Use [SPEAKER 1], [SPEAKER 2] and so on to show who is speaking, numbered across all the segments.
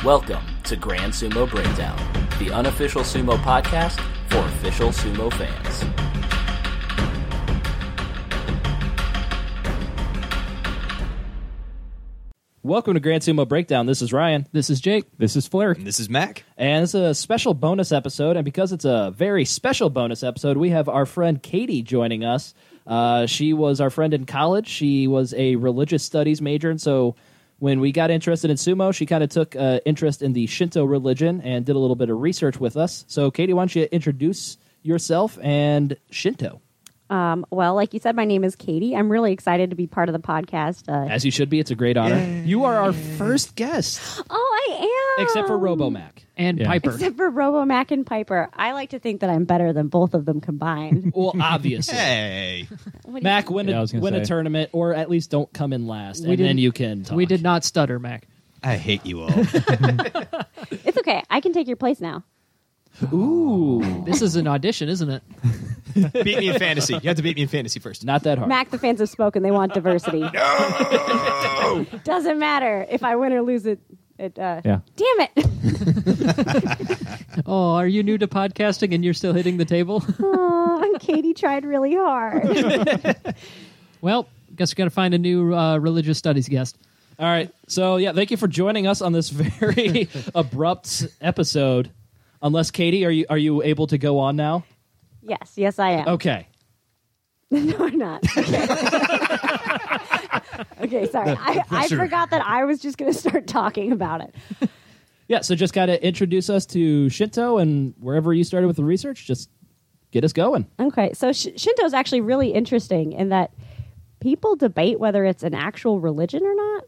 [SPEAKER 1] Welcome to Grand Sumo Breakdown, the unofficial sumo podcast for official sumo fans.
[SPEAKER 2] Welcome to Grand Sumo Breakdown. This is Ryan.
[SPEAKER 3] This is Jake.
[SPEAKER 4] This is Flair.
[SPEAKER 5] And this is Mac.
[SPEAKER 2] And it's a special bonus episode, and because it's a very special bonus episode, we have our friend Katie joining us. She was our friend in college. She was a religious studies major, and so when we got interested in sumo, she kind of took interest in the Shinto religion and did a little bit of research with us. So, Katie, why don't you introduce yourself and Shinto?
[SPEAKER 6] Well, like you said, my name is Katie. I'm really excited to be part of the podcast.
[SPEAKER 2] As you should be. It's a great honor.
[SPEAKER 4] Yay.
[SPEAKER 2] You are our first guest.
[SPEAKER 6] Oh, I am!
[SPEAKER 2] Except for RoboMac.
[SPEAKER 3] And
[SPEAKER 4] Yeah.
[SPEAKER 3] Piper.
[SPEAKER 6] Except for RoboMac and Piper. I like to think that I'm better than both of them combined.
[SPEAKER 2] Well, obviously.
[SPEAKER 5] Hey.
[SPEAKER 6] What do you-
[SPEAKER 2] Mac, win,
[SPEAKER 4] Yeah, I was gonna
[SPEAKER 2] win a
[SPEAKER 4] say.
[SPEAKER 2] tournament, or at least don't come in last,
[SPEAKER 3] We
[SPEAKER 2] and then
[SPEAKER 3] didn't-
[SPEAKER 2] you can talk.
[SPEAKER 3] We did not stutter, Mac.
[SPEAKER 5] I hate you all.
[SPEAKER 6] It's okay. I can take your place now.
[SPEAKER 2] Ooh.
[SPEAKER 3] This is an audition, isn't it?
[SPEAKER 5] Beat me in fantasy. You have to beat me in fantasy first.
[SPEAKER 2] Not that hard.
[SPEAKER 6] Mac, the fans have spoken. They want diversity. No! Doesn't matter if I win or lose it.
[SPEAKER 4] Yeah.
[SPEAKER 6] Damn it!
[SPEAKER 3] Oh, are you new to podcasting and you're still hitting the table?
[SPEAKER 6] Oh, Katie tried really hard.
[SPEAKER 3] Well, guess we got to find a new religious studies guest.
[SPEAKER 2] All right. So, yeah, thank you for joining us on this very abrupt episode. Unless, Katie, are you able to go on now?
[SPEAKER 6] Yes, I am.
[SPEAKER 2] Okay.
[SPEAKER 6] No, I'm not. Okay, okay sorry. I forgot that I was just going to start talking about it.
[SPEAKER 2] Yeah, so just got to introduce us to Shinto, and wherever you started with the research, just get us going.
[SPEAKER 6] Okay, so Shinto is actually really interesting in that people debate whether it's an actual religion or not.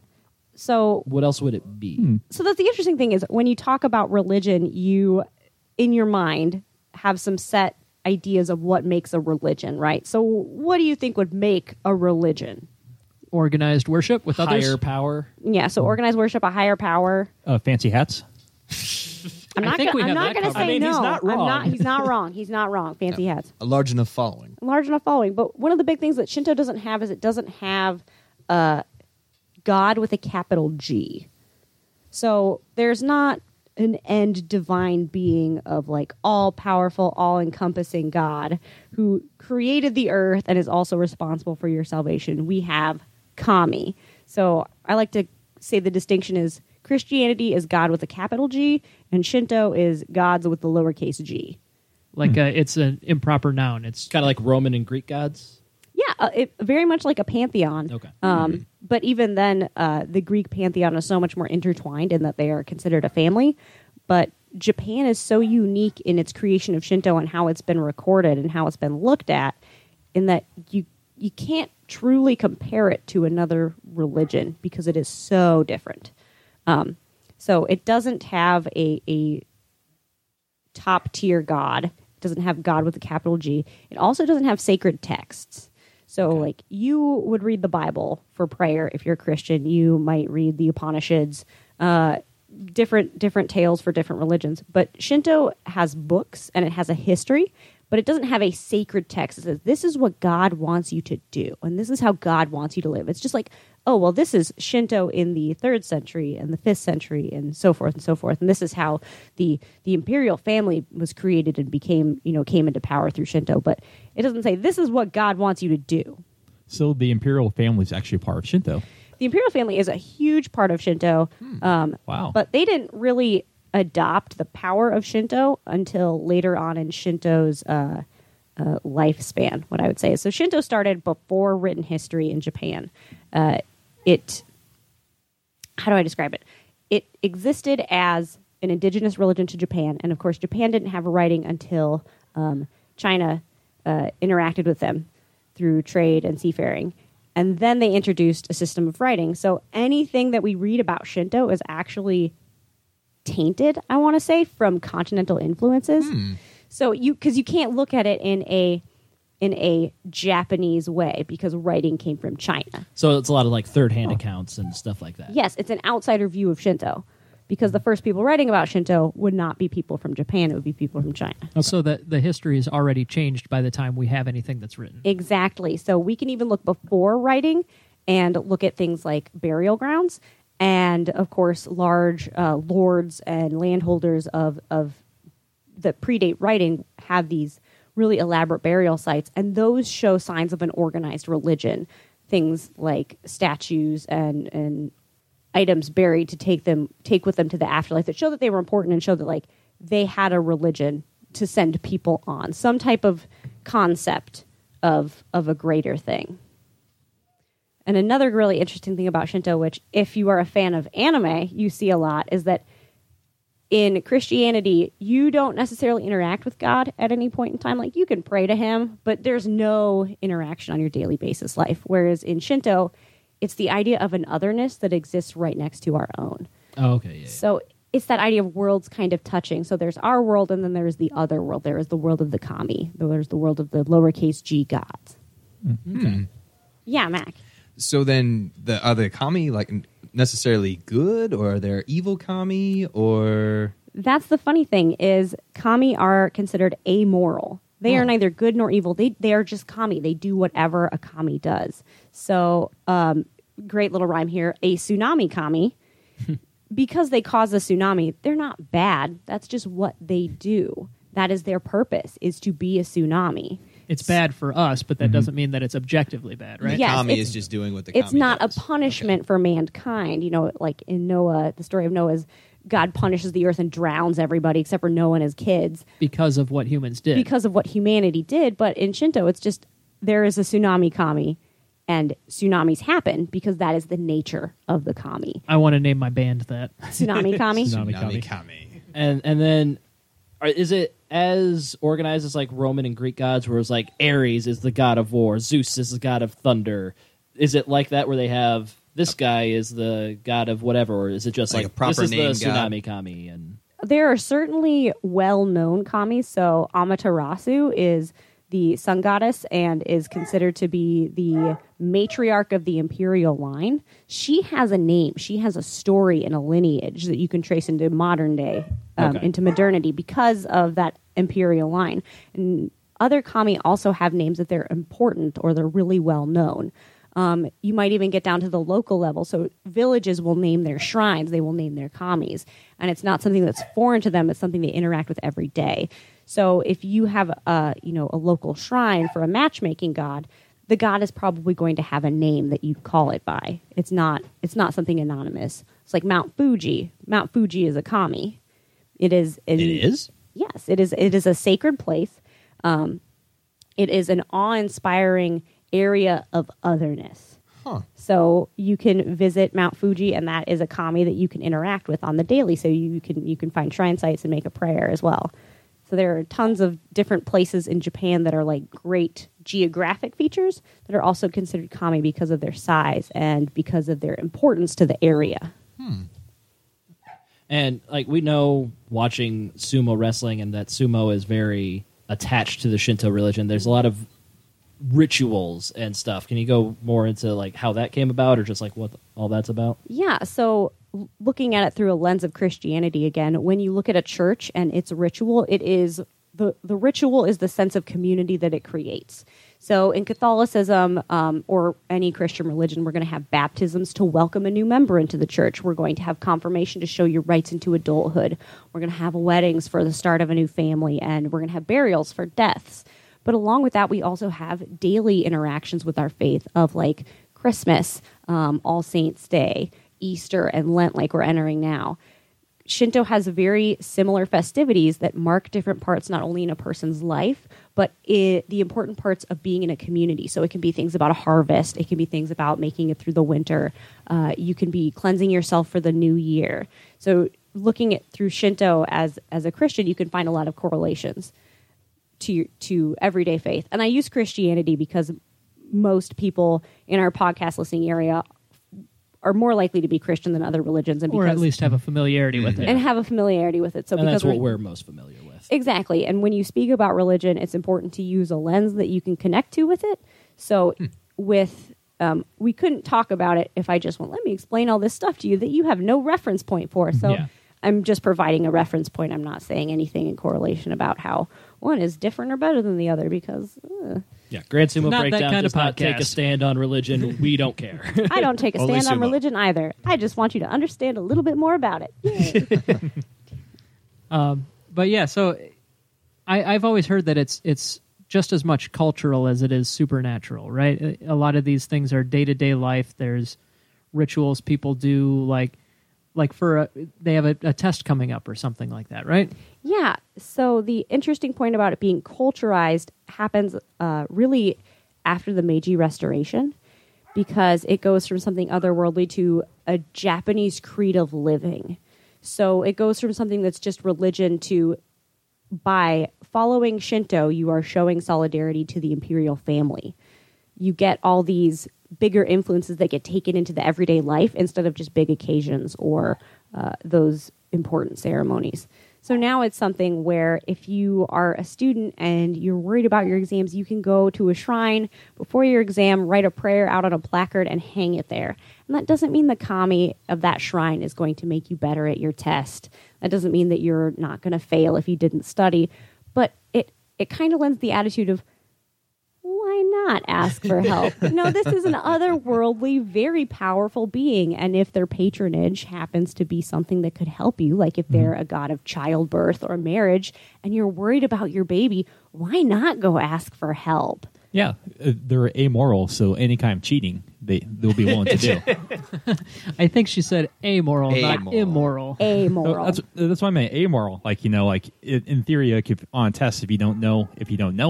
[SPEAKER 6] So
[SPEAKER 2] What else would it be?
[SPEAKER 6] So that's the interesting thing is when you talk about religion, you, in your mind, have some set ideas of what makes a religion, right? So what do you think would make a religion?
[SPEAKER 3] Organized worship with others.
[SPEAKER 2] Higher power.
[SPEAKER 6] Yeah, so organized worship, a higher power.
[SPEAKER 4] Fancy hats.
[SPEAKER 6] I'm
[SPEAKER 3] I
[SPEAKER 6] not
[SPEAKER 3] think we
[SPEAKER 6] gonna, I'm
[SPEAKER 3] have
[SPEAKER 6] not
[SPEAKER 3] that
[SPEAKER 6] going to
[SPEAKER 3] covered.
[SPEAKER 6] say
[SPEAKER 2] I mean,
[SPEAKER 6] no.
[SPEAKER 2] he's not wrong.
[SPEAKER 6] He's not wrong. He's not wrong. Fancy hats.
[SPEAKER 5] A large enough following.
[SPEAKER 6] Large enough following. But one of the big things that Shinto doesn't have is it doesn't have God with a capital G. So there's not an end divine being of like all-powerful, all-encompassing God who created the earth and is also responsible for your salvation. We have Kami. So I like to say the distinction is Christianity is God with a capital G and Shinto is gods with the lowercase g.
[SPEAKER 3] Like it's an improper noun. It's
[SPEAKER 2] Kind of like Roman and Greek gods.
[SPEAKER 6] Yeah, very much like a pantheon.
[SPEAKER 2] Okay.
[SPEAKER 6] But even then, the Greek pantheon is so much more intertwined in that they are considered a family. But Japan is so unique in its creation of Shinto and how it's been recorded and how it's been looked at, in that you can't truly compare it to another religion because it is so different. So it doesn't have a top tier God. It doesn't have God with a capital G. It also doesn't have sacred texts. So, like, you would read the Bible for prayer if you're a Christian. You might read the Upanishads, different tales for different religions. But Shinto has books and it has a history, but it doesn't have a sacred text that says, this is what God wants you to do, and this is how God wants you to live. It's just like, oh, well, this is Shinto in the 3rd century and the 5th century and so forth and so forth. And this is how the imperial family was created and came into power through Shinto. But it doesn't say, this is what God wants you to do.
[SPEAKER 4] So the imperial family is actually part of Shinto.
[SPEAKER 6] The imperial family is a huge part of Shinto.
[SPEAKER 4] Wow.
[SPEAKER 6] But they didn't really adopt the power of Shinto until later on in Shinto's lifespan, what I would say. So Shinto started before written history in Japan. How do I describe it? It existed as an indigenous religion to Japan, and of course Japan didn't have writing until China interacted with them through trade and seafaring. And then they introduced a system of writing. So anything that we read about Shinto is actually tainted, I want to say, from continental influences. So because you can't look at it in a Japanese way because writing came from China.
[SPEAKER 2] So it's a lot of like third-hand accounts and stuff like that.
[SPEAKER 6] Yes, it's an outsider view of Shinto because the first people writing about Shinto would not be people from Japan, it would be people from China.
[SPEAKER 3] so that the history is already changed by the time we have anything that's written.
[SPEAKER 6] Exactly. So we can even look before writing and look at things like burial grounds and of course, large lords and landholders of that predate writing have these really elaborate burial sites, and those show signs of an organized religion. Things like statues and items buried to take with them to the afterlife that show that they were important and show that like they had a religion to send people on, some type of concept of a greater thing. And another really interesting thing about Shinto, which if you are a fan of anime, you see a lot, is that in Christianity, you don't necessarily interact with God at any point in time. Like, you can pray to him, but there's no interaction on your daily basis life. Whereas in Shinto, it's the idea of an otherness that exists right next to our own.
[SPEAKER 3] Oh, okay. Yeah.
[SPEAKER 6] So it's that idea of worlds kind of touching. So there's our world, and then there's the other world. There is the world of the kami. There's the world of the lowercase g gods.
[SPEAKER 5] Okay.
[SPEAKER 6] Yeah, Mac.
[SPEAKER 5] So then, are the kami like necessarily good, or are there evil kami, or
[SPEAKER 6] That's the funny thing is kami are considered amoral. They are neither good nor evil. They are just kami. They do whatever a kami does. So, great little rhyme here. A tsunami kami, because they cause a tsunami, they're not bad. That's just what they do. That is their purpose, is to be a tsunami.
[SPEAKER 3] It's bad for us, but that doesn't mean that it's objectively bad, right?
[SPEAKER 6] Yes,
[SPEAKER 5] kami
[SPEAKER 6] it's-
[SPEAKER 5] is just doing what the
[SPEAKER 6] It's
[SPEAKER 5] kami
[SPEAKER 6] not
[SPEAKER 5] does?
[SPEAKER 6] a punishment for mankind. You know, like in Noah, the story of Noah is God punishes the earth and drowns everybody except for Noah and his kids
[SPEAKER 3] Because of what humans did.
[SPEAKER 6] because of what humanity did. But in Shinto, it's just there is a tsunami kami, and tsunamis happen because that is the nature of the kami.
[SPEAKER 3] I want to name my band that.
[SPEAKER 6] Tsunami kami?
[SPEAKER 3] Tsunami
[SPEAKER 5] Kami
[SPEAKER 3] kami.
[SPEAKER 5] kami.
[SPEAKER 2] And then, is it as organized as like Roman and Greek gods, where it's like Ares is the god of war, Zeus is the god of thunder? Is it like that where they have this guy is the god of whatever, or is it just
[SPEAKER 5] Like
[SPEAKER 2] like,
[SPEAKER 5] a proper
[SPEAKER 2] this is the
[SPEAKER 5] name god?
[SPEAKER 2] tsunami kami? And
[SPEAKER 6] There are certainly well-known kamis. So Amaterasu is the sun goddess and is considered to be the matriarch of the imperial line. She has a name. She has a story and a lineage that you can trace into modern day,
[SPEAKER 2] Okay.
[SPEAKER 6] into modernity because of that imperial line. And other kami also have names that they're important or they're really well known. You might even get down to the local level. So villages will name their shrines. They will name their kamis. And it's not something that's foreign to them. It's something they interact with every day. So if you have a local shrine for a matchmaking god, the god is probably going to have a name that you call it by. It's not something anonymous. It's like Mount Fuji. Mount Fuji is a kami. It is.
[SPEAKER 5] It is?
[SPEAKER 6] Yes, it is. It is a sacred place. It is an awe-inspiring area of otherness.
[SPEAKER 5] Huh.
[SPEAKER 6] So you can visit Mount Fuji, and that is a kami that you can interact with on the daily. So you can find shrine sites and make a prayer as well. So there are tons of different places in Japan that are like great geographic features that are also considered kami because of their size and because of their importance to the area.
[SPEAKER 2] And like we know, watching sumo wrestling, and that sumo is very attached to the Shinto religion. There's a lot of rituals and stuff. Can you go more into like how that came about, or just like what all that's about?
[SPEAKER 6] Yeah, so looking at it through a lens of Christianity again, when you look at a church and its ritual, it is the ritual is the sense of community that it creates. So in Catholicism or any Christian religion, we're going to have baptisms to welcome a new member into the church. We're going to have confirmation to show your rights into adulthood. We're going to have weddings for the start of a new family, and we're going to have burials for deaths. But along with that, we also have daily interactions with our faith of like Christmas, All Saints' Day, Easter, and Lent, like we're entering now. Shinto has very similar festivities that mark different parts, not only in a person's life, but the important parts of being in a community. So it can be things about a harvest. It can be things about making it through the winter. You can be cleansing yourself for the new year. So looking at through Shinto as a Christian, you can find a lot of correlations to everyday faith. And I use Christianity because most people in our podcast listening area are more likely to be Christian than other religions, and
[SPEAKER 3] Or
[SPEAKER 6] because
[SPEAKER 3] at least have a familiarity with it.
[SPEAKER 6] and have a familiarity with it. So
[SPEAKER 2] And
[SPEAKER 6] because
[SPEAKER 2] that's what we're most familiar with.
[SPEAKER 6] exactly, and when you speak about religion, it's important to use a lens that you can connect to with it. So with we couldn't talk about it if I just went, let me explain all this stuff to you that you have no reference point for. So
[SPEAKER 3] Yeah.
[SPEAKER 6] I'm just providing a reference point. I'm not saying anything in correlation about how one is different or better than the other because
[SPEAKER 2] Yeah, Grand Sumo
[SPEAKER 3] Not that
[SPEAKER 2] Breakdown
[SPEAKER 3] kind of
[SPEAKER 2] does not take a
[SPEAKER 3] podcast.
[SPEAKER 2] stand on religion. We don't care.
[SPEAKER 6] I don't take a
[SPEAKER 5] Only
[SPEAKER 6] stand on
[SPEAKER 5] sumo.
[SPEAKER 6] religion either. I just want you to understand a little bit more about it. Yay.
[SPEAKER 3] But yeah, so I've always heard that it's just as much cultural as it is supernatural, right? A lot of these things are day-to-day life. There's rituals people do, like they have a test coming up or something like that, right?
[SPEAKER 6] Yeah. So the interesting point about it being culturized happens really after the Meiji Restoration, because it goes from something otherworldly to a Japanese creed of living. So it goes from something that's just religion to, by following Shinto, you are showing solidarity to the imperial family. You get all these bigger influences that get taken into the everyday life instead of just big occasions or those important ceremonies. So now it's something where if you are a student and you're worried about your exams, you can go to a shrine before your exam, write a prayer out on a placard, and hang it there. And that doesn't mean the kami of that shrine is going to make you better at your test. That doesn't mean that you're not going to fail if you didn't study. But it kind of lends the attitude of, why not ask for help? No, this is an otherworldly, very powerful being. And if their patronage happens to be something that could help you, like if they're a god of childbirth or marriage, and you're worried about your baby, why not go ask for help?
[SPEAKER 4] Yeah, they're amoral, so any kind of cheating they'll be willing to do.
[SPEAKER 3] I think she said amoral, not
[SPEAKER 5] Amoral.
[SPEAKER 3] immoral.
[SPEAKER 6] Amoral.
[SPEAKER 4] That's why I meant amoral. Like, like in theory, like if on a test, if you don't know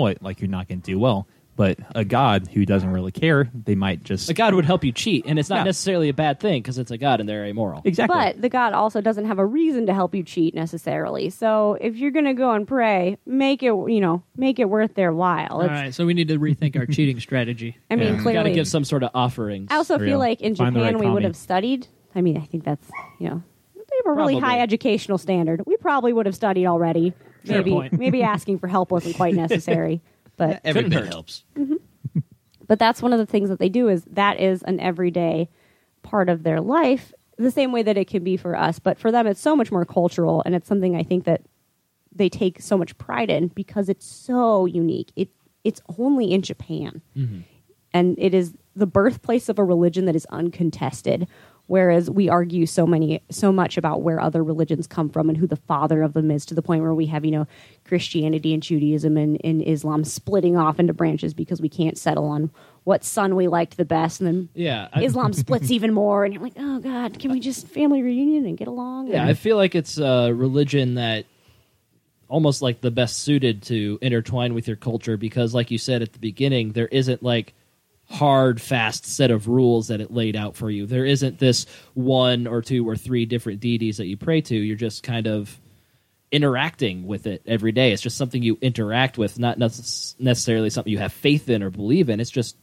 [SPEAKER 4] it, like you're not going to do well. But a god who doesn't really care, they might just
[SPEAKER 2] A god would help you cheat, and it's not
[SPEAKER 4] Yeah.
[SPEAKER 2] necessarily a bad thing because it's a god and they're amoral.
[SPEAKER 4] exactly.
[SPEAKER 6] But the god also doesn't have a reason to help you cheat necessarily. So if you're going to go and pray, make it worth their while.
[SPEAKER 3] All right, so we need to rethink our cheating strategy.
[SPEAKER 6] I mean,
[SPEAKER 2] You got to
[SPEAKER 6] clearly,
[SPEAKER 2] give some sort of offerings.
[SPEAKER 6] I also
[SPEAKER 4] For
[SPEAKER 6] feel
[SPEAKER 4] real.
[SPEAKER 6] like in
[SPEAKER 4] Find the
[SPEAKER 6] Japan
[SPEAKER 4] right
[SPEAKER 6] we would
[SPEAKER 4] kami.
[SPEAKER 6] have studied. I mean, I think that's, they have a really
[SPEAKER 2] Probably.
[SPEAKER 6] high educational standard. We probably would have studied already.
[SPEAKER 3] Fair point.
[SPEAKER 6] Maybe asking for help wasn't quite necessary. But
[SPEAKER 5] Every
[SPEAKER 2] Couldn't
[SPEAKER 5] bit
[SPEAKER 2] hurt.
[SPEAKER 5] helps.
[SPEAKER 6] But that's one of the things that they do, is that is an everyday part of their life, the same way that it can be for us. But for them, it's so much more cultural, and it's something I think that they take so much pride in because it's so unique. It's only in Japan. And it is the birthplace of a religion that is uncontested, whereas we argue so much about where other religions come from and who the father of them is, to the point where we have, Christianity and Judaism and Islam splitting off into branches because we can't settle on what son we liked the best. And then
[SPEAKER 2] Yeah.
[SPEAKER 6] Islam splits even more, and you're like, oh God, can we just family reunion and get along?
[SPEAKER 2] Yeah, I feel like it's a religion that almost like the best suited to intertwine with your culture because, like you said at the beginning, there isn't like hard, fast set of rules that it laid out for you. There isn't this one or two or three different deities that you pray to. You're just kind of interacting with it every day. It's just something you interact with, not necessarily something you have faith in or believe in. It's just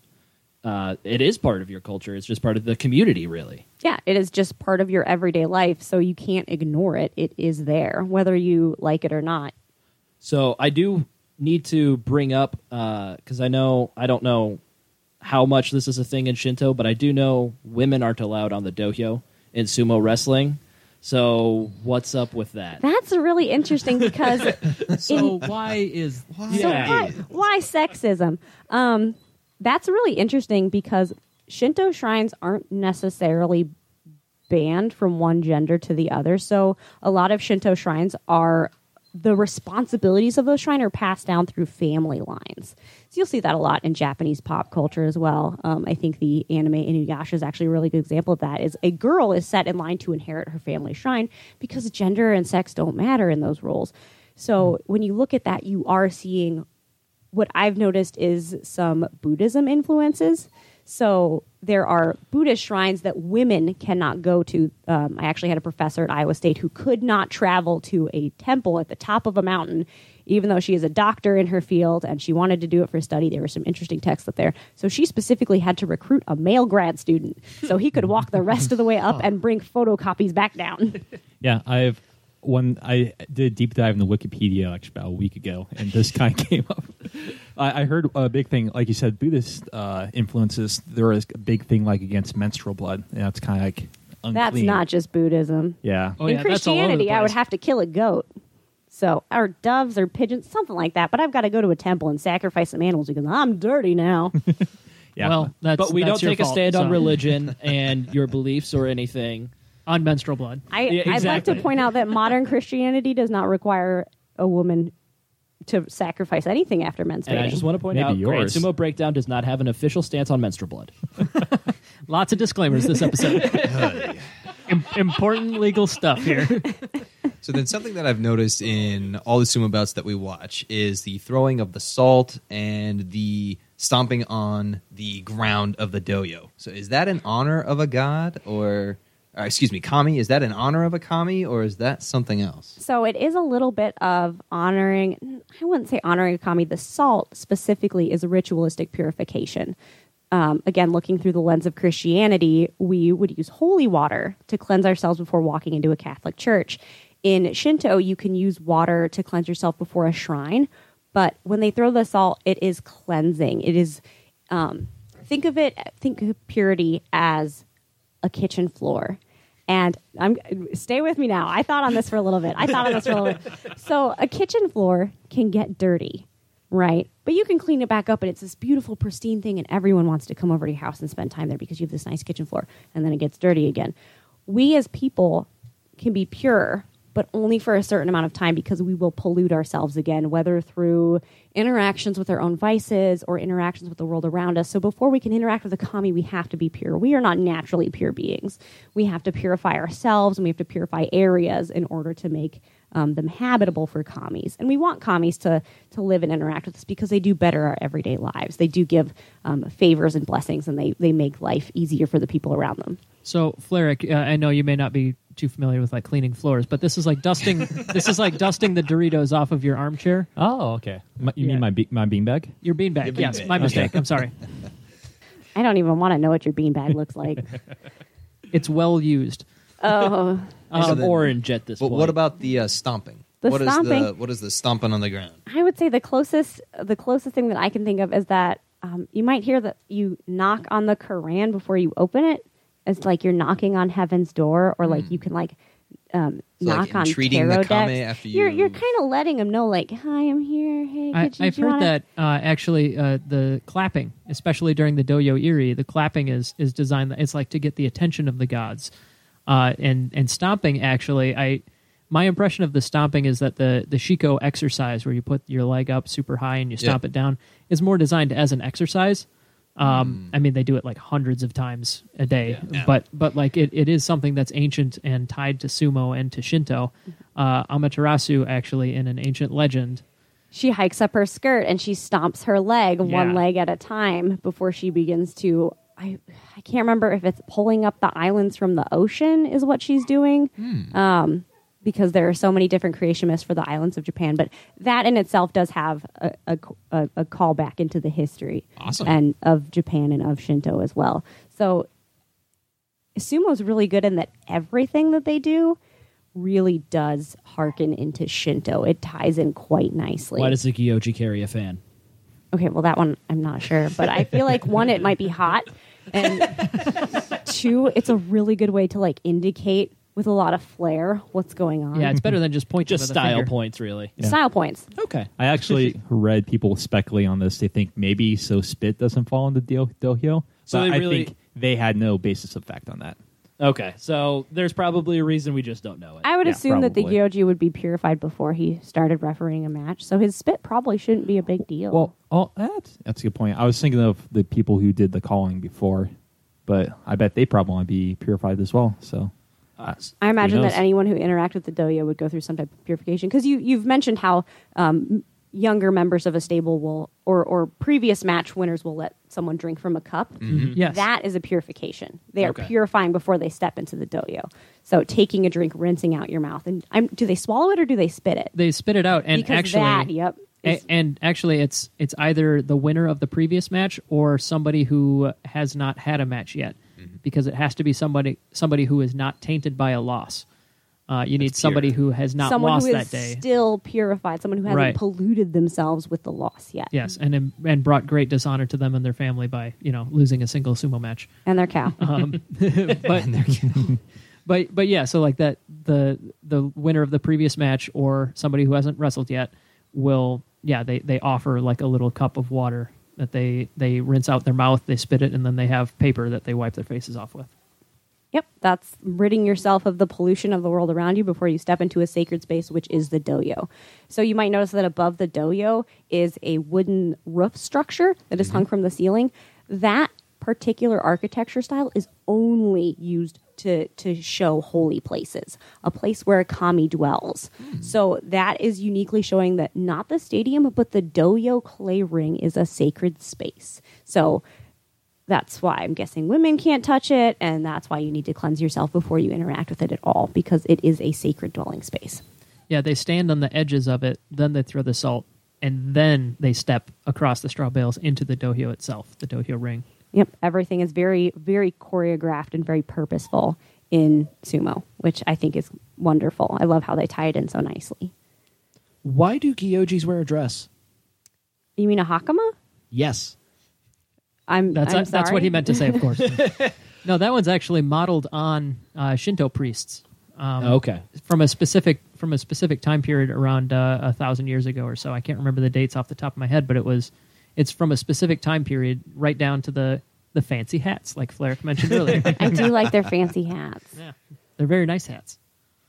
[SPEAKER 2] it is part of your culture. It's just part of the community, really.
[SPEAKER 6] Yeah, it is just part of your everyday life, so you can't ignore it. It is there, whether you like it or not.
[SPEAKER 2] So I do need to bring up because I don't know how much this is a thing in Shinto, but I do know women aren't allowed on the dohyo in sumo wrestling. So what's up with that?
[SPEAKER 6] That's really interesting because
[SPEAKER 3] So why is
[SPEAKER 6] why sexism? That's really interesting because Shinto shrines aren't necessarily banned from one gender to the other. So a lot of Shinto shrines are, the responsibilities of those shrines are passed down through family lines. So you'll see that a lot in Japanese pop culture as well. I think the anime Inuyasha is actually a really good example of that. Is a girl is set in line to inherit her family shrine because gender and sex don't matter in those roles. So when you look at that, you are seeing what I've noticed is some Buddhism influences. So there are Buddhist shrines that women cannot go to. I actually had a professor at Iowa State who could not travel to a temple at the top of a mountain, even though she is a doctor in her field and she wanted to do it for study. There were some interesting texts up there. So she specifically had to recruit a male grad student so he could walk the rest of the way up and bring photocopies back down.
[SPEAKER 4] Yeah, I did a deep dive in the Wikipedia like about a week ago, and this kind of came up. I heard a big thing, like you said, Buddhist influences. There is a big thing like against menstrual blood, and that's kind of like unclean.
[SPEAKER 6] That's not just Buddhism.
[SPEAKER 4] Yeah.
[SPEAKER 3] Oh,
[SPEAKER 6] In
[SPEAKER 3] yeah, that's all over the
[SPEAKER 6] Christianity, I would
[SPEAKER 3] place.
[SPEAKER 6] have to kill a goat. So, or doves or pigeons, something like that. But I've got to go to a temple and sacrifice some animals because I'm dirty now.
[SPEAKER 4] Yeah.
[SPEAKER 3] Well, that's
[SPEAKER 2] But we
[SPEAKER 3] that's
[SPEAKER 2] don't
[SPEAKER 3] your
[SPEAKER 2] take a
[SPEAKER 3] fault,
[SPEAKER 2] stand on
[SPEAKER 3] so-
[SPEAKER 2] religion and your beliefs or anything.
[SPEAKER 3] on menstrual blood.
[SPEAKER 6] I'd like
[SPEAKER 2] exactly.
[SPEAKER 6] to point out that modern Christianity does not require a woman to sacrifice anything after menstruating.
[SPEAKER 2] And I just want to point
[SPEAKER 4] Maybe
[SPEAKER 2] out, Grand
[SPEAKER 4] yours.
[SPEAKER 2] Sumo Breakdown does not have an official stance on menstrual blood.
[SPEAKER 3] Lots of disclaimers this episode. Important legal stuff here.
[SPEAKER 5] So then something that I've noticed in all the sumo bouts that we watch is the throwing of the salt and the stomping on the ground of the doyo. So is that in honor of a god or excuse me, kami? Is that in honor of a kami or is that something else?
[SPEAKER 6] So it is a little bit of honoring, I wouldn't say honoring a kami. The salt specifically is a ritualistic purification. Again, looking through the lens of Christianity, we would use holy water to cleanse ourselves before walking into a Catholic church. In Shinto, you can use water to cleanse yourself before a shrine, but when they throw the salt, it is cleansing. It is, think of purity as a kitchen floor. And stay with me now. I thought on this for a little bit. So a kitchen floor can get dirty, right? But you can clean it back up, and it's this beautiful, pristine thing, and everyone wants to come over to your house and spend time there because you have this nice kitchen floor, and then it gets dirty again. We as people can be pure, but only for a certain amount of time because we will pollute ourselves again, whether through interactions with our own vices or interactions with the world around us. So before we can interact with a kami, we have to be pure. We are not naturally pure beings. We have to purify ourselves, and we have to purify areas in order to make them habitable for kamis. And we want kamis to live and interact with us because they do better our everyday lives. They do give favors and blessings, and they make life easier for the people around them.
[SPEAKER 3] So, Fleric, I know you may not be too familiar with like cleaning floors, but this is like dusting. This is like dusting the Doritos off of your armchair.
[SPEAKER 4] Oh, okay. You
[SPEAKER 3] Yeah.
[SPEAKER 4] mean my beanbag?
[SPEAKER 3] Your beanbag. Yes,
[SPEAKER 5] beanbag.
[SPEAKER 3] my mistake. I'm sorry.
[SPEAKER 6] I don't even want to know what your beanbag looks like.
[SPEAKER 3] It's well used.
[SPEAKER 6] Oh,
[SPEAKER 2] It's
[SPEAKER 5] then-
[SPEAKER 2] orange at this
[SPEAKER 5] But
[SPEAKER 2] point.
[SPEAKER 5] what about the stomping?
[SPEAKER 6] The
[SPEAKER 5] What is
[SPEAKER 6] stomping?
[SPEAKER 5] what is the stomping on the ground?
[SPEAKER 6] I would say the closest thing that I can think of is that you might hear that you knock on the Quran before you open it. It's like you're knocking on heaven's door, or like you can like knock
[SPEAKER 5] like
[SPEAKER 6] on
[SPEAKER 5] entreating the
[SPEAKER 6] tarot
[SPEAKER 5] kame
[SPEAKER 6] decks.
[SPEAKER 5] after
[SPEAKER 6] You're
[SPEAKER 5] you-
[SPEAKER 6] kind of letting them know, like, hi, I'm here. Hey,
[SPEAKER 3] I've heard that actually the clapping, especially during the Doyo Iri, the clapping is designed. It's like to get the attention of the gods, and stomping. Actually, my impression of the stomping is that the Shiko exercise, where you put your leg up super high and you stomp it down, is more designed as an exercise. I mean, they do it like hundreds of times a day, but like it is something that's ancient and tied to sumo and to Shinto. Amaterasu, actually, in an ancient legend,
[SPEAKER 6] She hikes up her skirt and she stomps her leg one
[SPEAKER 3] Yeah.
[SPEAKER 6] leg at a time before she begins to. I can't remember if it's pulling up the islands from the ocean is what she's doing. Because there are so many different creation myths for the islands of Japan, but that in itself does have a call back into the history and of Japan and of Shinto as well. So sumo's really good in that everything that they do really does harken into Shinto. It ties in quite nicely.
[SPEAKER 2] Why does the Gyoji carry a fan?
[SPEAKER 6] Okay, well, that one I'm not sure, but I feel like one, it might be hot, and two, it's a really good way to like indicate with a lot of flair what's going on.
[SPEAKER 3] yeah, it's better than just pointing
[SPEAKER 2] Just
[SPEAKER 3] with a
[SPEAKER 2] style
[SPEAKER 3] finger.
[SPEAKER 2] points, really.
[SPEAKER 6] Style points.
[SPEAKER 2] Okay.
[SPEAKER 4] I actually read people speculate on this. They think maybe so spit doesn't fall into dohyo.
[SPEAKER 2] So
[SPEAKER 4] But
[SPEAKER 2] they
[SPEAKER 4] I
[SPEAKER 2] really-
[SPEAKER 4] think they had no basis of fact on that.
[SPEAKER 2] Okay. So there's probably a reason we just don't know it.
[SPEAKER 6] I would
[SPEAKER 4] Yeah,
[SPEAKER 6] assume that the
[SPEAKER 4] probably.
[SPEAKER 6] Gyoji would be purified before he started refereeing a match, so his spit probably shouldn't be a big deal.
[SPEAKER 4] Well, that's a good point. I was thinking of the people who did the calling before, but I bet they probably want to be purified as well. So
[SPEAKER 6] I imagine
[SPEAKER 4] who
[SPEAKER 6] that
[SPEAKER 4] knows?
[SPEAKER 6] anyone who interacted with the doyo would go through some type of purification, because you've mentioned how younger members of a stable will, or previous match winners will let someone drink from a cup.
[SPEAKER 3] Yes.
[SPEAKER 6] That is a purification. They are
[SPEAKER 2] Okay.
[SPEAKER 6] purifying before they step into the doyo. So taking a drink, rinsing out your mouth, and do they swallow it or do they spit it?
[SPEAKER 3] They spit it out, and
[SPEAKER 6] Because
[SPEAKER 3] actually,
[SPEAKER 6] that, yep, is-
[SPEAKER 3] and actually, it's either the winner of the previous match or somebody who has not had a match yet, because it has to be somebody who is not tainted by a loss. You need
[SPEAKER 5] That's
[SPEAKER 3] somebody
[SPEAKER 5] pure.
[SPEAKER 3] who has not
[SPEAKER 6] someone
[SPEAKER 3] lost
[SPEAKER 6] who
[SPEAKER 3] that
[SPEAKER 6] is
[SPEAKER 3] day.
[SPEAKER 6] still purified, someone who hasn't
[SPEAKER 3] Right.
[SPEAKER 6] polluted themselves with the loss yet.
[SPEAKER 3] Yes, and brought great dishonor to them and their family by losing a single sumo match.
[SPEAKER 6] And their cow.
[SPEAKER 3] But yeah, so like that, the winner of the previous match or somebody who hasn't wrestled yet will they offer like a little cup of water that they rinse out their mouth, they spit it, and then they have paper that they wipe their faces off with.
[SPEAKER 6] Yep, that's ridding yourself of the pollution of the world around you before you step into a sacred space, which is the doyo. So you might notice that above the doyo is a wooden roof structure that is hung from the ceiling. That particular architecture style is only used to show holy places, a place where a kami dwells. So that is uniquely showing that not the stadium, but the doyo clay ring is a sacred space. So that's why I'm guessing women can't touch it, and that's why you need to cleanse yourself before you interact with it at all, because it is a sacred dwelling space.
[SPEAKER 3] Yeah, they stand on the edges of it, then they throw the salt, and then they step across the straw bales into the dohyo itself, the dohyo ring.
[SPEAKER 6] Yep, everything is very, very choreographed and very purposeful in sumo, which I think is wonderful. I love how they tie it in so nicely.
[SPEAKER 2] Why do gyojis wear a dress?
[SPEAKER 6] You mean a hakama?
[SPEAKER 2] Yes.
[SPEAKER 3] That's
[SPEAKER 6] I'm
[SPEAKER 3] that's
[SPEAKER 6] sorry.
[SPEAKER 3] what he meant to say, of course. No, that one's actually modeled on Shinto priests.
[SPEAKER 2] Okay.
[SPEAKER 3] From a specific time period around 1,000 years ago or so. I can't remember the dates off the top of my head, but it's from a specific time period, right down to the fancy hats, like Flarek mentioned earlier.
[SPEAKER 6] I do like their fancy hats.
[SPEAKER 3] Yeah, they're very nice hats.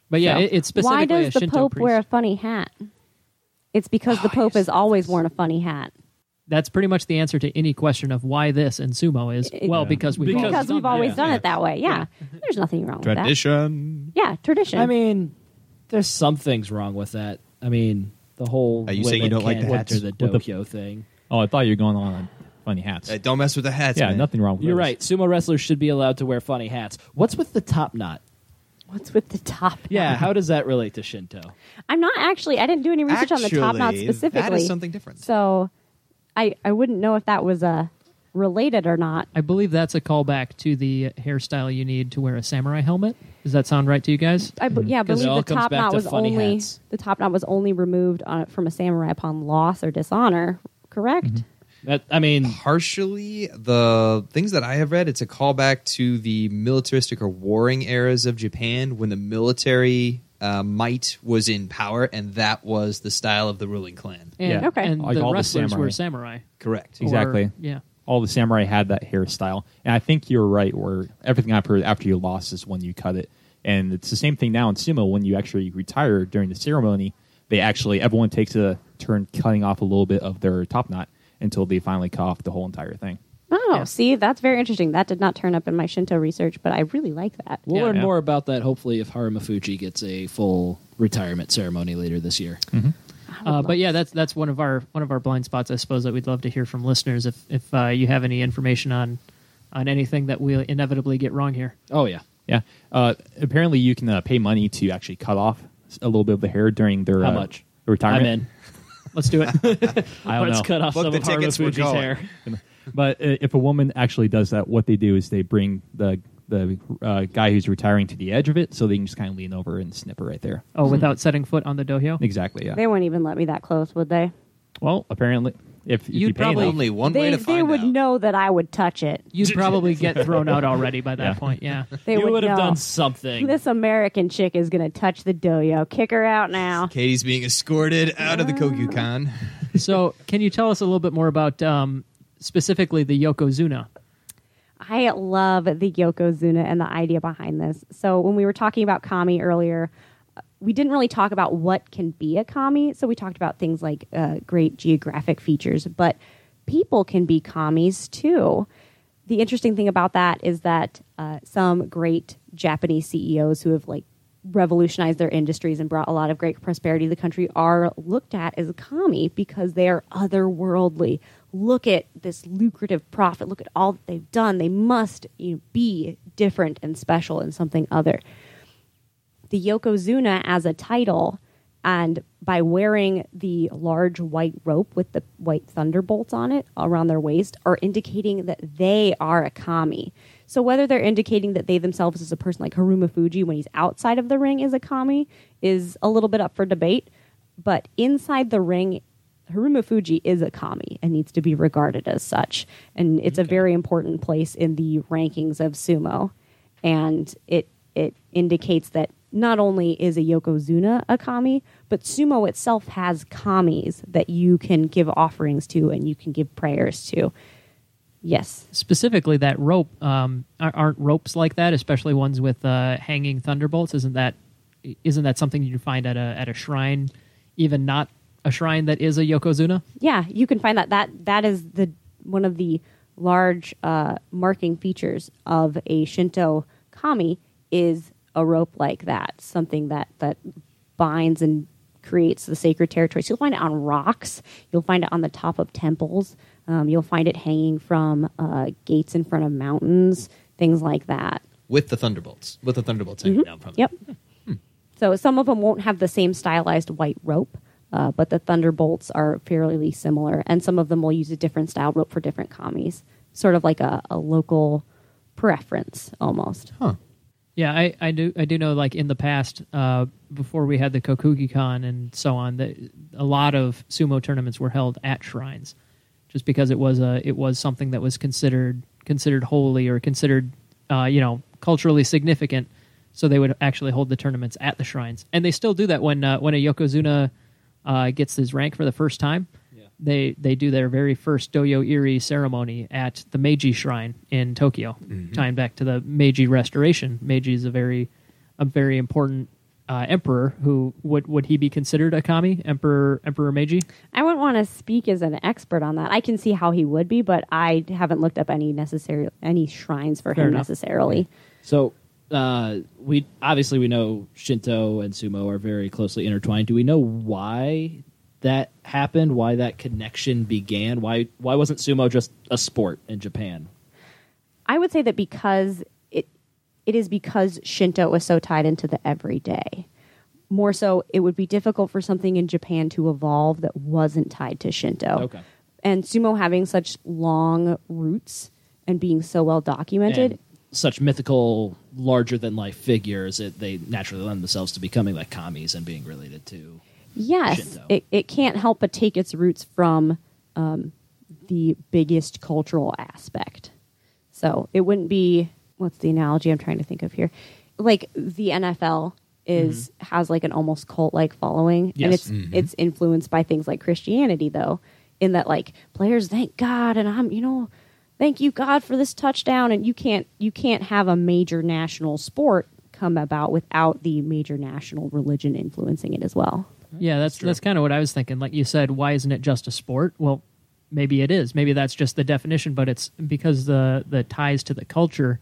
[SPEAKER 3] But yeah,
[SPEAKER 6] So,
[SPEAKER 3] it's specifically
[SPEAKER 6] why
[SPEAKER 3] a
[SPEAKER 6] does the
[SPEAKER 3] Shinto
[SPEAKER 6] Pope
[SPEAKER 3] priest.
[SPEAKER 6] wear a funny hat? It's because the Pope has always worn a funny hat.
[SPEAKER 3] That's pretty much the answer to any question of why this in sumo is, because we've
[SPEAKER 6] Because we've always done
[SPEAKER 2] that.
[SPEAKER 6] it that way. Yeah. There's nothing wrong with
[SPEAKER 5] Tradition.
[SPEAKER 6] that. Yeah, tradition.
[SPEAKER 2] I mean, there's some things wrong with that. I mean, the whole
[SPEAKER 5] Are you saying you
[SPEAKER 2] women
[SPEAKER 5] don't like
[SPEAKER 2] can't
[SPEAKER 5] the
[SPEAKER 2] enter
[SPEAKER 5] hats?
[SPEAKER 2] the
[SPEAKER 4] With the-
[SPEAKER 2] dohyo thing.
[SPEAKER 4] Oh, I thought you were going on funny hats.
[SPEAKER 5] Don't mess with the hats,
[SPEAKER 4] yeah,
[SPEAKER 5] man.
[SPEAKER 4] nothing wrong with
[SPEAKER 2] You're
[SPEAKER 4] those.
[SPEAKER 2] right. Sumo wrestlers should be allowed to wear funny hats. What's with the top knot?
[SPEAKER 6] What's with the top knot?
[SPEAKER 2] Yeah, how does that relate to Shinto?
[SPEAKER 6] I'm not actually, I didn't do any research on the top knot
[SPEAKER 5] Actually,
[SPEAKER 6] specifically.
[SPEAKER 5] that is something different.
[SPEAKER 6] So I wouldn't know if that was related or not.
[SPEAKER 3] I believe that's a callback to the hairstyle you need to wear a samurai helmet. Does that sound right to you guys?
[SPEAKER 6] I
[SPEAKER 2] it
[SPEAKER 6] believe
[SPEAKER 2] all
[SPEAKER 6] the
[SPEAKER 2] comes
[SPEAKER 6] top
[SPEAKER 2] back
[SPEAKER 6] knot
[SPEAKER 2] to
[SPEAKER 6] was
[SPEAKER 2] funny
[SPEAKER 6] only
[SPEAKER 2] hats.
[SPEAKER 6] the top knot was only removed from a samurai upon loss or dishonor. Correct?
[SPEAKER 2] I mean,
[SPEAKER 5] Partially, the things that I have read, it's a callback to the militaristic or warring eras of Japan when the military might was in power, and that was the style of the ruling clan.
[SPEAKER 3] And,
[SPEAKER 4] Yeah.
[SPEAKER 6] Okay.
[SPEAKER 3] and
[SPEAKER 4] Like
[SPEAKER 3] the
[SPEAKER 4] all the
[SPEAKER 3] wrestlers
[SPEAKER 4] samurai.
[SPEAKER 3] were samurai.
[SPEAKER 5] Correct.
[SPEAKER 3] Or-
[SPEAKER 4] Exactly.
[SPEAKER 3] yeah.
[SPEAKER 4] All the samurai had that hairstyle, and I think you're right. Where everything I've heard after you lost is when you cut it, and it's the same thing now in sumo. When you actually retire during the ceremony, everyone takes a turn cutting off a little bit of their top knot until they finally cut off the whole entire thing.
[SPEAKER 6] Oh,
[SPEAKER 3] Yeah.
[SPEAKER 6] see, that's very interesting. That did not turn up in my Shinto research, but I really like that.
[SPEAKER 2] we'll
[SPEAKER 3] Yeah.
[SPEAKER 2] learn
[SPEAKER 4] Yeah.
[SPEAKER 2] more about that hopefully if Harumafuji gets a full retirement ceremony later this year.
[SPEAKER 3] But yeah, that's one of our blind spots, I suppose, that we'd love to hear from listeners. If you have any information on anything that we'll inevitably get wrong here.
[SPEAKER 2] Oh, yeah.
[SPEAKER 4] Yeah. Apparently, you can pay money to actually cut off a little bit of the hair during their
[SPEAKER 2] How much?
[SPEAKER 4] retirement.
[SPEAKER 2] I'm in.
[SPEAKER 3] Let's do it.
[SPEAKER 4] I don't
[SPEAKER 2] Let's
[SPEAKER 4] know.
[SPEAKER 2] cut off
[SPEAKER 5] Book
[SPEAKER 2] some
[SPEAKER 5] the
[SPEAKER 2] of
[SPEAKER 5] tickets, we're
[SPEAKER 2] Harumafuji's
[SPEAKER 5] going.
[SPEAKER 2] hair.
[SPEAKER 4] But if a woman actually does that, what they do is they bring the guy who's retiring to the edge of it, so they can just kind of lean over and snip it right there.
[SPEAKER 3] Oh, without setting foot on the dohyo?
[SPEAKER 4] Exactly. Yeah.
[SPEAKER 6] They wouldn't even let me that close, would they?
[SPEAKER 4] Well, apparently, if you
[SPEAKER 3] You'd
[SPEAKER 4] pay
[SPEAKER 3] probably-
[SPEAKER 4] enough,
[SPEAKER 5] Only one way
[SPEAKER 6] They,
[SPEAKER 5] to
[SPEAKER 6] they
[SPEAKER 5] find
[SPEAKER 6] would
[SPEAKER 5] out.
[SPEAKER 6] know that I would touch it.
[SPEAKER 3] You'd probably get thrown out already by that
[SPEAKER 4] Yeah.
[SPEAKER 3] point, yeah.
[SPEAKER 6] They
[SPEAKER 2] You would have
[SPEAKER 6] know.
[SPEAKER 2] done something.
[SPEAKER 6] This American chick is going to touch the doyo. Kick her out now.
[SPEAKER 5] Katie's being escorted out of the Kokyukan.
[SPEAKER 3] So, can you tell us a little bit more about specifically the Yokozuna?
[SPEAKER 6] I love the Yokozuna and the idea behind this. So when we were talking about kami earlier, we didn't really talk about what can be a kami. So we talked about things like great geographic features, but people can be kamis too. The interesting thing about that is that some great Japanese CEOs who have revolutionized their industries and brought a lot of great prosperity to the country are looked at as a kami because they are otherworldly. Look at this lucrative profit. Look at all that they've done. They must be different and special and something other. The Yokozuna as a title And by wearing the large white rope with the white thunderbolts on it around their waist are indicating that they are a kami. So whether they're indicating that they themselves as a person like Haruma Fuji when he's outside of the ring is a kami is a little bit up for debate. But inside the ring, Haruma Fuji is a kami and needs to be regarded as such. And it's a very important place in the rankings of sumo. And it indicates that not only is a yokozuna a kami, but sumo itself has kamis that you can give offerings to and you can give prayers to. Yes.
[SPEAKER 3] Specifically, that rope, aren't ropes like that, especially ones with hanging thunderbolts? Isn't that something you find at a shrine, even not a shrine that is a yokozuna?
[SPEAKER 6] Yeah, you can find that is one of the large marking features of a Shinto kami is a rope like that, something that binds and creates the sacred territory. So you'll find it on rocks. You'll find it on the top of temples. You'll find it hanging from gates in front of mountains, things like that.
[SPEAKER 5] With the thunderbolts hanging down from
[SPEAKER 6] Yep.
[SPEAKER 5] them.
[SPEAKER 6] So some of them won't have the same stylized white rope, but the thunderbolts are fairly similar. And some of them will use a different style rope for different kamis, sort of like a local preference almost.
[SPEAKER 5] Huh.
[SPEAKER 3] Yeah, I do know, like in the past, before we had the Kokugi-Con and so on, that a lot of sumo tournaments were held at shrines, just because it was something that was considered holy or considered culturally significant. So they would actually hold the tournaments at the shrines, and they still do that when a yokozuna gets his rank for the first time. They do their very first Doyo Iri ceremony at the Meiji Shrine in Tokyo, tying back to the Meiji Restoration. Meiji is a very important emperor. Who would he be considered a kami? Emperor Meiji?
[SPEAKER 6] I wouldn't want to speak as an expert on that. I can see how he would be, but I haven't looked up any shrines for
[SPEAKER 3] Fair
[SPEAKER 6] him
[SPEAKER 3] enough.
[SPEAKER 6] necessarily.
[SPEAKER 2] So we know Shinto and sumo are very closely intertwined. Do we know why that happened? Why that connection began? Why wasn't sumo just a sport in Japan?
[SPEAKER 6] I would say that because it is because Shinto was so tied into the everyday. More so, it would be difficult for something in Japan to evolve that wasn't tied to Shinto.
[SPEAKER 2] Okay.
[SPEAKER 6] And sumo having such long roots and being so well documented.
[SPEAKER 2] And such mythical, larger-than-life figures, they naturally lend themselves to becoming like kamis and being related to
[SPEAKER 6] Yes,
[SPEAKER 2] Shinto.
[SPEAKER 6] it can't help but take its roots from the biggest cultural aspect. So it wouldn't be, what's the analogy I'm trying to think of here? Like the NFL has like an almost cult-like following,
[SPEAKER 2] Yes.
[SPEAKER 6] and it's influenced by things like Christianity, though, in that like players thank God, and thank you God for this touchdown, and you can't have a major national sport come about without the major national religion influencing it as well.
[SPEAKER 3] Yeah, that's kind of what I was thinking. Like you said, why isn't it just a sport? Well, maybe it is. Maybe that's just the definition, but it's because the ties to the culture.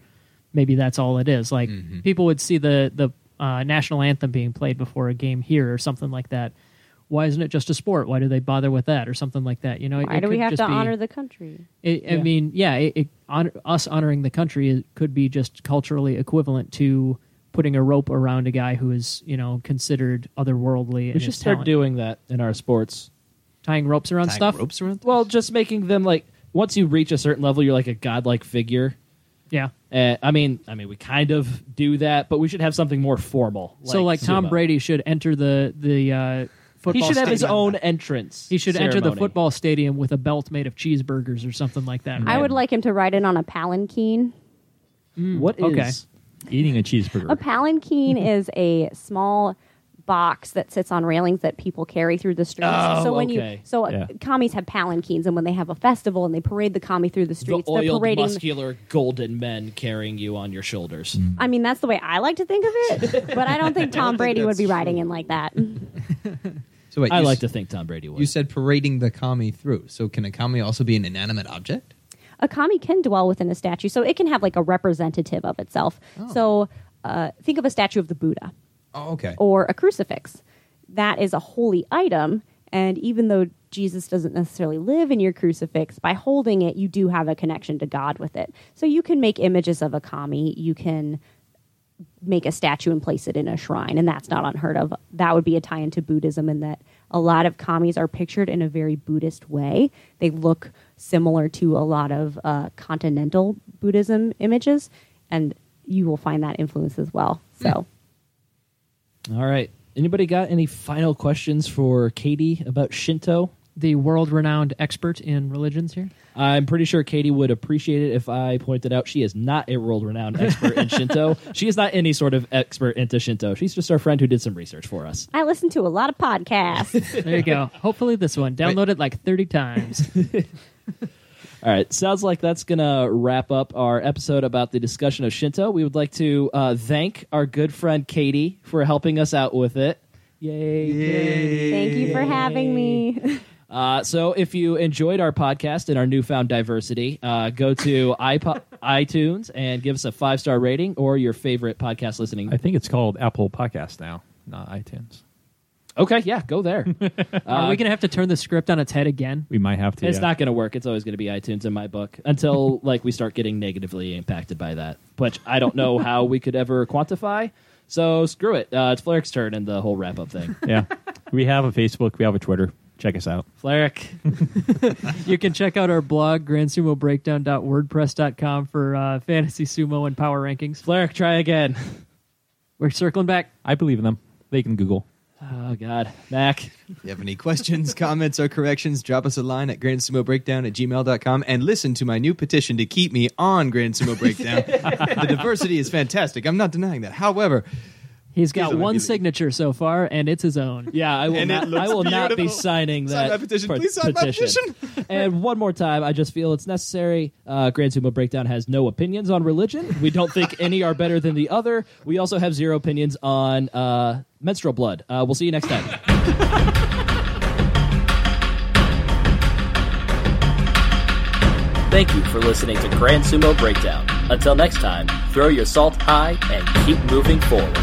[SPEAKER 3] Maybe that's all it is. Like people would see the national anthem being played before a game here or something like that. Why isn't it just a sport? Why do they bother with that or something like that?
[SPEAKER 6] Why do we have to honor the country?
[SPEAKER 3] Us honoring the country could be just culturally equivalent to putting a rope around a guy who is, considered otherworldly.
[SPEAKER 2] We should start doing that in our sports.
[SPEAKER 3] Tying ropes around stuff?
[SPEAKER 5] Ropes around?
[SPEAKER 2] Well, just making them like, once you reach a certain level, you're like a godlike figure.
[SPEAKER 3] Yeah.
[SPEAKER 2] I mean, we kind of do that, but we should have something more formal.
[SPEAKER 3] So, Tom
[SPEAKER 2] sumo.
[SPEAKER 3] Brady should enter the football
[SPEAKER 2] He should have his
[SPEAKER 3] stadium.
[SPEAKER 2] own entrance.
[SPEAKER 3] He should enter the
[SPEAKER 2] ceremony.
[SPEAKER 3] football stadium with a belt made of cheeseburgers or something like that.
[SPEAKER 6] I
[SPEAKER 3] right?
[SPEAKER 6] would like him to ride in on a palanquin.
[SPEAKER 2] What is?
[SPEAKER 3] okay.
[SPEAKER 4] Eating a cheeseburger.
[SPEAKER 6] A palanquin is a small box that sits on railings that people carry through the streets.
[SPEAKER 2] Oh,
[SPEAKER 6] so when
[SPEAKER 2] okay.
[SPEAKER 4] Yeah.
[SPEAKER 6] Commies have palanquins, and when they have a festival and they parade the kami through the
[SPEAKER 2] The
[SPEAKER 6] streets, they're
[SPEAKER 2] oiled,
[SPEAKER 6] parading.
[SPEAKER 2] muscular, golden men carrying you on your shoulders.
[SPEAKER 6] I mean, that's the way I like to think of it, but I don't think Tom Brady would be riding in like that.
[SPEAKER 5] So wait,
[SPEAKER 2] I
[SPEAKER 5] you
[SPEAKER 2] like
[SPEAKER 5] s-
[SPEAKER 2] to think Tom Brady would.
[SPEAKER 5] You said parading the kami through. So can a kami also be an inanimate object?
[SPEAKER 6] A kami can dwell within a statue, so it can have like a representative of itself. So think of a statue of the Buddha
[SPEAKER 5] Oh, okay.
[SPEAKER 6] or a crucifix. That is a holy item, and even though Jesus doesn't necessarily live in your crucifix, by holding it, you do have a connection to God with it. So you can make images of a kami. You can make a statue and place it in a shrine, and that's not unheard of. That would be a tie into Buddhism, in that a lot of kamis are pictured in a very Buddhist way. They look similar to a lot of continental Buddhism images, and you will find that influence as well. So,
[SPEAKER 2] All right. Anybody got any final questions for Katie about Shinto?
[SPEAKER 3] The world-renowned expert in religions here.
[SPEAKER 2] I'm pretty sure Katie would appreciate it if I pointed out she is not a world-renowned expert in Shinto. She is not any sort of expert into Shinto. She's just our friend who did some research for us.
[SPEAKER 6] I listen to a lot of podcasts.
[SPEAKER 3] There you go. Hopefully this one. Download it like 30 times.
[SPEAKER 2] All right. Sounds like that's going to wrap up our episode about the discussion of Shinto. We would like to thank our good friend Katie for helping us out with it. Yay.
[SPEAKER 6] Thank you for having me.
[SPEAKER 2] So if you enjoyed our podcast and our newfound diversity, go to iTunes and give us a 5-star rating or your favorite podcast listening.
[SPEAKER 4] I think it's called Apple Podcast now, not iTunes.
[SPEAKER 2] Okay, yeah, go there.
[SPEAKER 3] Are we going to have to turn the script on its head again?
[SPEAKER 4] We might have to.
[SPEAKER 2] It's not going to work. It's always going to be iTunes in my book until we start getting negatively impacted by that, which I don't know how we could ever quantify. So screw it. It's Flarrick's turn in the whole wrap-up thing.
[SPEAKER 4] Yeah. We have a Facebook. We have a Twitter. Check us out.
[SPEAKER 2] Flarrick.
[SPEAKER 3] You can check out our blog, grandsumobreakdown.wordpress.com, for fantasy sumo and power rankings.
[SPEAKER 2] Flarrick, try again.
[SPEAKER 3] We're circling back.
[SPEAKER 4] I believe in them. They can Google.
[SPEAKER 2] Oh, God. Mac.
[SPEAKER 5] If you have any questions, comments, or corrections, drop us a line at grandsumobreakdown@gmail.com and listen to my new petition to keep me on Grand Sumo Breakdown. The diversity is fantastic. I'm not denying that. However,
[SPEAKER 3] He's got
[SPEAKER 5] Please don't
[SPEAKER 3] one
[SPEAKER 5] be-
[SPEAKER 3] signature so far, and it's his own.
[SPEAKER 2] Yeah, I will
[SPEAKER 5] And it
[SPEAKER 2] not.
[SPEAKER 5] looks
[SPEAKER 2] I will not be
[SPEAKER 5] beautiful.
[SPEAKER 2] signing
[SPEAKER 5] Sign
[SPEAKER 2] that
[SPEAKER 5] my petition. Please sign my petition.
[SPEAKER 2] And one more time, I just feel it's necessary. Grand Sumo Breakdown has no opinions on religion. We don't think any are better than the other. We also have zero opinions on menstrual blood. We'll see you next time.
[SPEAKER 1] Thank you for listening to Grand Sumo Breakdown. Until next time, throw your salt high and keep moving forward.